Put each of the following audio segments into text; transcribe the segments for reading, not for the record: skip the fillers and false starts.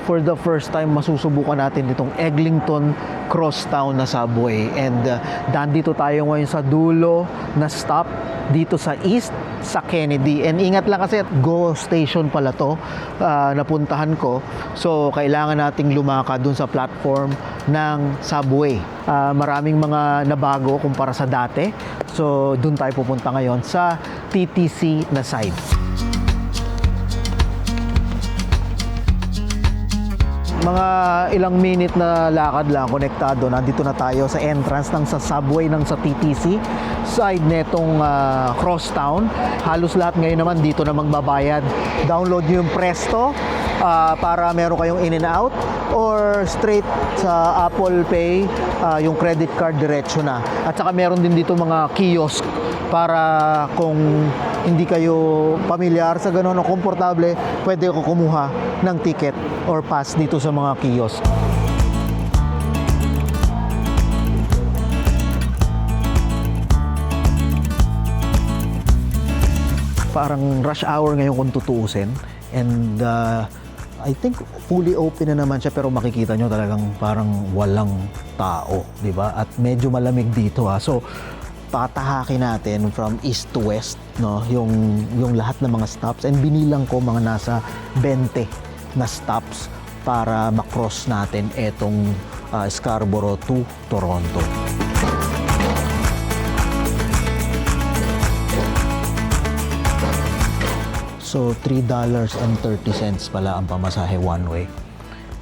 for the first time masusubukan natin itong Eglinton Crosstown na subway. And dandito tayo ngayon sa dulo na stop dito sa East sa Kennedy. And ingat lang kasi at Go Station pala to napuntahan ko. So kailangan nating lumakad dun sa platform ng subway. Maraming mga nabago kumpara sa dati. So dun tayo pupunta ngayon sa TTC na side. Mga ilang minute na lakad lang, konektado, nandito na tayo sa entrance ng sa subway ng sa TTC side netong Crosstown. Halos lahat ngayon naman dito na magbabayad. Download nyo yung Presto para meron kayong in and out, or straight sa Apple Pay, yung credit card diretso na. At saka meron din dito mga kiosk para kung hindi kayo pamilyar sa ganun o komportable, pwede ko kumuha ng ticket or pass dito sa mga kiosk. Parang rush hour ngayon kung tutuusin, and I think fully open na naman siya, pero makikita nyo talagang parang walang tao, di ba? At medyo malamig dito ha. So tatahakin natin from east to west, no, yung lahat ng mga stops, and binilang ko mga nasa 20 na stops para makross natin etong Scarborough to Toronto. So $3.30 pala ang pamasahe one way.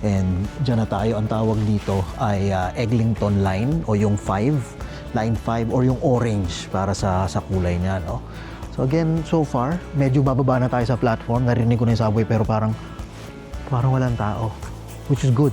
And dyan na tayo. Ang tawag dito ay Eglinton Line o yung 5, Line 5, or yung orange para sa kulay niya, no? So again, so far, medyo bababa na tayo sa platform. Narinig ko na yung subway pero parang walang tao, which is good.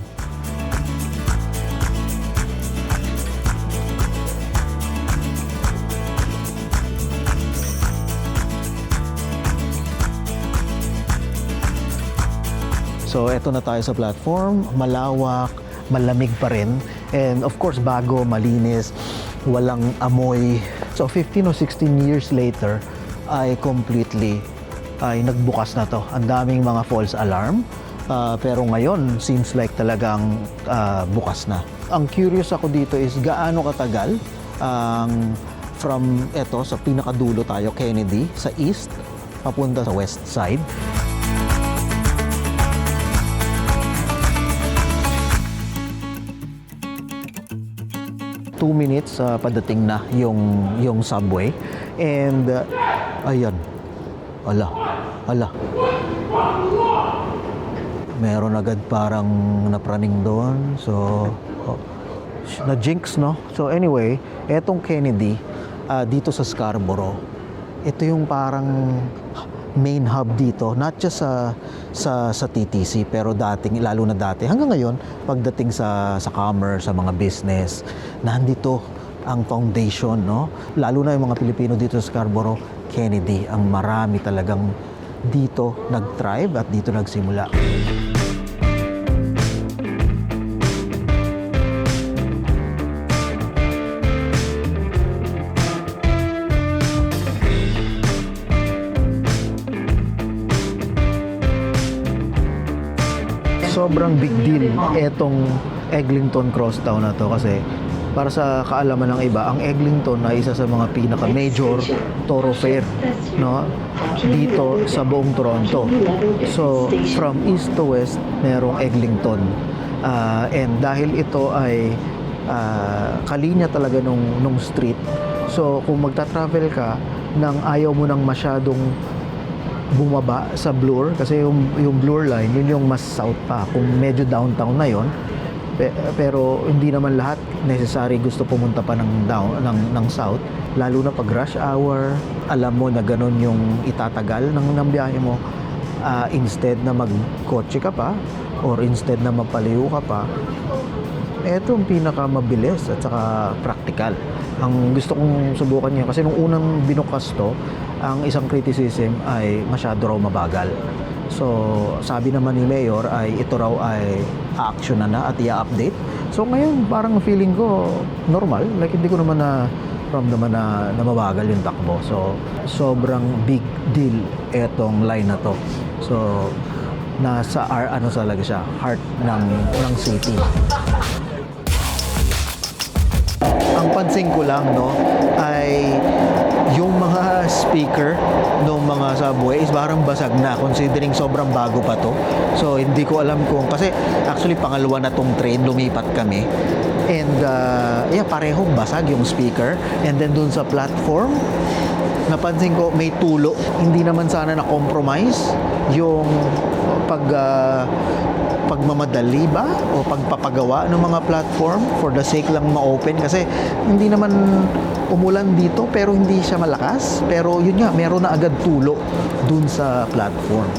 So eto na tayo sa platform, malawak, malamig pa rin, and of course bago, malinis, walang amoy. So 15 o 16 years later ay completely nagbukas na to. Ang daming mga false alarm, pero ngayon seems like talagang bukas na. Ang curious ako dito is gaano katagal from eto sa pinakadulo tayo, Kennedy, sa east papunta sa west side. 2 minutes padating na yung subway, and ayan, ala meron agad parang napraning doon. So na jinx, no? So anyway, etong Kennedy dito sa Scarborough, ito yung parang main hub dito, not just sa TTC, pero lalo na dati hanggang ngayon, pagdating sa commerce, sa mga business, nandito ang foundation, no? Lalo na yung mga Pilipino dito sa Scarborough, Kennedy ang marami talagang dito nag-thrive at dito nagsimula. Sobrang big deal etong Eglinton Crosstown na to, kasi para sa kaalaman ng iba, ang Eglinton ay isa sa mga pinaka-major thoroughfare, no, dito sa buong Toronto. So from east to west merong Eglinton, and dahil ito ay kalinya talaga nung street, so kung magta-travel ka nang ayaw mo nang masyadong bumaba sa Bloor, kasi yung Bloor line yun yung mas south pa, kung medyo downtown na yon, pero hindi naman lahat necessary gusto pumunta pa ng south, lalo na pag rush hour. Alam mo na ganun yung itatagal ng biyahe mo, instead na magkotse ka pa or instead na magpaliw ka pa, eto ang pinakamabilis at saka practical. Ang gusto kong subukan niya, kasi nung unang binukas to, ang isang criticism ay masyado raw mabagal. So sabi naman ni Mayor ay ito raw ay action na at i-update. So ngayon parang feeling ko normal, like hindi ko naman ramdaman na mabagal yung takbo. So sobrang big deal etong line na to. So nasa ano talaga siya, heart ng city. Ang pansin ko lang, no, ay yung mga speaker ng mga subway is parang basag na considering sobrang bago pa to. So hindi ko alam kung, kasi actually pangalawa na tong train, lumipat kami. And yeah, parehong basag yung speaker. And then dun sa platform, napansin ko may tulo. Hindi naman sana na-compromise yung pagmamadali ba o pagpapagawa ng mga platform for the sake lang ma-open, kasi hindi naman umulan dito pero hindi siya malakas, pero yun nga, meron na agad tulo dun sa platform.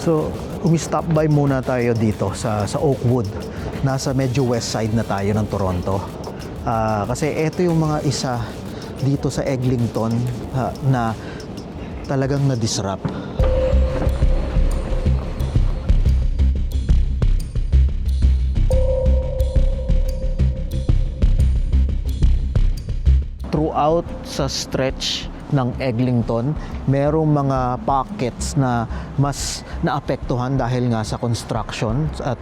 So, umi-stop by muna tayo dito sa Oakwood. Nasa medyo west side na tayo ng Toronto. Kasi ito yung mga isa dito sa Eglinton na talagang na-disrupt. Throughout sa stretch ng Eglinton, merong mga pockets na mas naapektuhan dahil nga sa construction at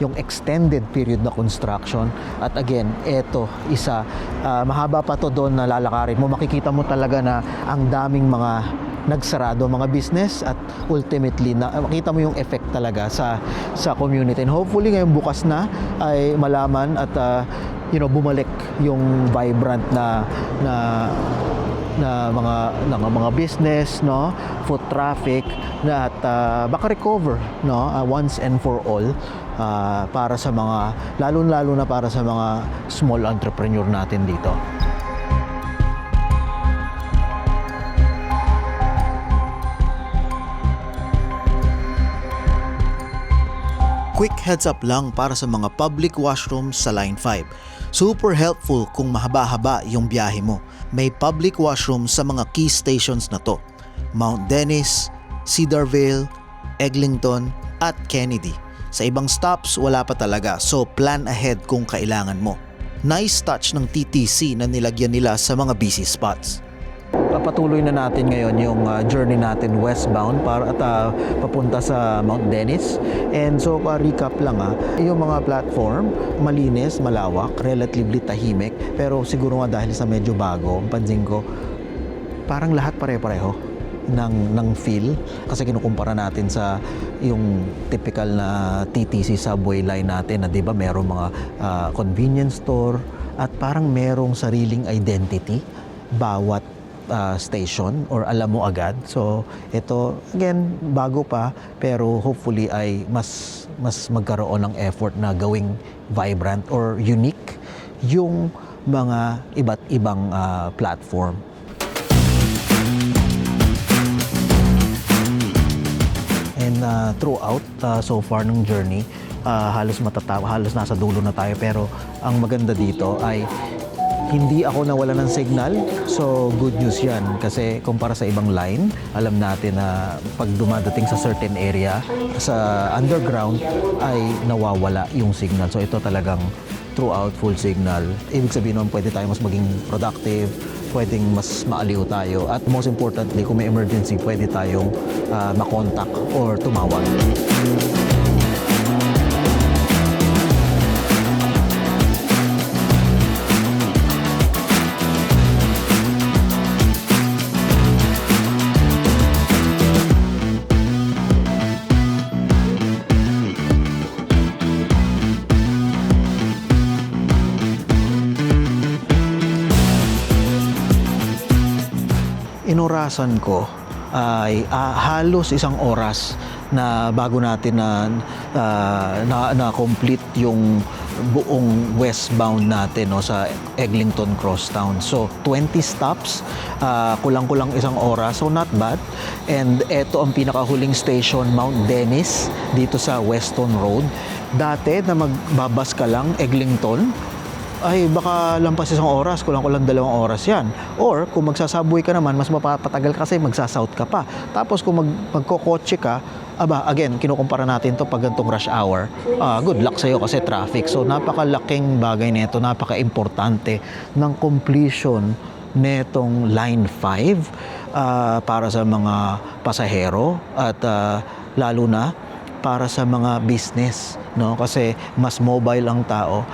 yung extended period na construction. At again, eto isa, mahaba pa to doon na lalakarin mo. Makikita mo talaga na ang daming mga nagsarado, mga business, at ultimately makita mo yung effect talaga sa community. And hopefully ngayong bukas na ay malaman at bumalik yung vibrant na mga business, no, foot traffic, na at baka recover, no, once and for all, para sa mga lalo na para sa mga small entrepreneur natin dito. Quick heads up lang para sa mga public washrooms sa Line 5. Super helpful kung mahaba-haba yung biyahe mo. May public washroom sa mga key stations na to: Mount Dennis, Cedarvale, Eglinton, at Kennedy. Sa ibang stops, wala pa talaga, so plan ahead kung kailangan mo. Nice touch ng TTC na nilagyan nila sa mga busy spots. Papatuloy na natin ngayon yung journey natin westbound para papunta sa Mount Dennis. And so, recap lang yung mga platform, malinis, malawak, relatively tahimik, pero siguro nga dahil sa medyo bago, pansin ko, parang lahat pare-pareho ng feel, kasi kinukumpara natin sa yung typical na TTC subway line natin na 'di ba merong mga convenience store at parang merong sariling identity bawat station, or alam mo agad. So ito again bago pa, pero hopefully ay mas magkaroon ng effort na gawing vibrant or unique yung mga iba't ibang platform. And throughout so far ng journey, halos nasa dulo na tayo, pero ang maganda dito ay hindi ako nawala ng signal. So good news yan, kasi kumpara sa ibang line, alam natin na pag dumadating sa certain area sa underground ay nawawala yung signal. So ito talagang throughout full signal. Ibig sabihin naman pwede tayo mas maging productive, pwedeng mas maaliw tayo, at most importantly, kung may emergency, pwede tayong makontak or tumawag. Inorasan ko ay halos isang oras na bago natin na complete yung buong westbound natin, no, sa Eglinton Crosstown. So 20 stops, kulang-kulang isang oras, so not bad. And eto ang pinakahuling station, Mount Dennis, dito sa Weston Road. Dati na magbabas ka lang, Eglinton, ay baka lampas isang oras, kulang-kulang 2 oras yan. Or kung magsasubway ka naman, mas mapapatagal kasi magsasouth ka pa. Tapos kung magkokotse ka, again, kinukumpara natin to pag gantong rush hour. Good luck sa'yo kasi traffic. So napakalaking bagay nito, napaka-importante ng completion netong Line 5 para sa mga pasahero at lalo na para sa mga business, no? Kasi mas mobile ang tao,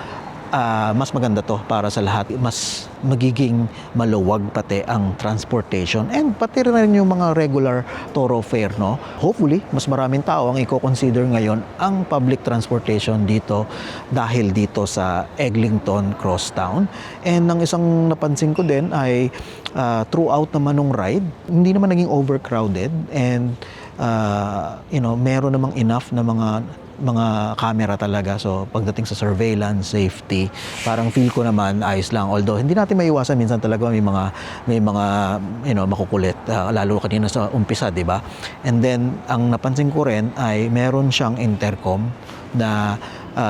mas maganda to para sa lahat. Mas magiging maluwag pati ang transportation and pati rin yung mga regular thoroughfare, no? Hopefully, mas maraming tao ang i-consider ngayon ang public transportation dito dahil dito sa Eglinton Crosstown. And ang isang napansin ko din ay throughout naman ng ride, hindi naman naging overcrowded and meron namang enough na mga camera talaga. So pagdating sa surveillance, safety, parang feel ko naman ayos lang. Although hindi natin maiwasan, minsan talaga may mga makukulit, lalo kanina sa umpisa, 'di ba? And then ang napansin ko rin ay meron siyang intercom na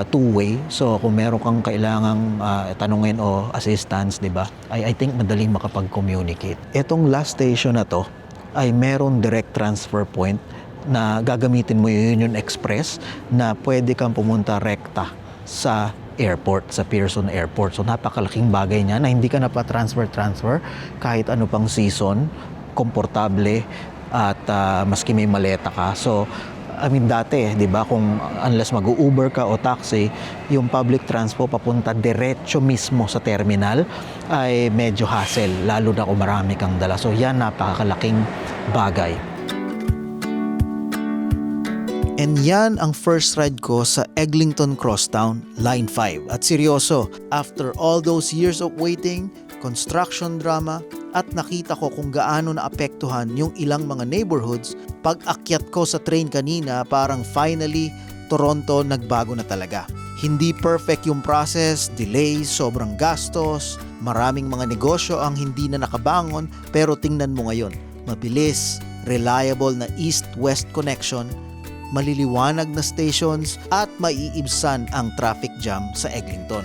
two-way. So kung meron kang kailangang tanungin o assistance, 'di ba? I think madaling makapag-communicate. Etong last station na to ay meron direct transfer point na gagamitin mo yung Union Express na pwede kang pumunta rekta sa airport, sa Pearson Airport. So napakalaking bagay niya na hindi ka na pa transfer kahit ano pang season, komportable at maski may maleta ka. So dati, 'di ba, kung unless mag-Uber ka o taxi, yung public transport papunta diretso mismo sa terminal ay medyo hassle, lalo na kung marami kang dala. So yan, napakalaking bagay. And yan ang first ride ko sa Eglinton Crosstown, Line 5. At seryoso, after all those years of waiting, construction drama, at nakita ko kung gaano naapektuhan yung ilang mga neighborhoods, pag-akyat ko sa train kanina, parang finally, Toronto nagbago na talaga. Hindi perfect yung process, delays, sobrang gastos, maraming mga negosyo ang hindi na nakabangon, pero tingnan mo ngayon, mabilis, reliable na east-west connection, maliliwanag na stations at maiibsan ang traffic jam sa Eglinton.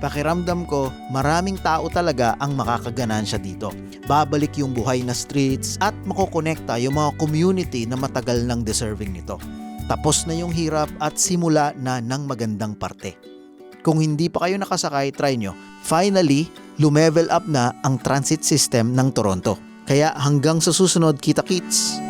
Pakiramdam ko, maraming tao talaga ang makakaganansya dito. Babalik yung buhay na streets at makokonekta yung mga community na matagal nang deserving nito. Tapos na yung hirap at simula na ng magandang parte. Kung hindi pa kayo nakasakay, try nyo. Finally, lumevel up na ang transit system ng Toronto. Kaya hanggang sa susunod, kita-kits!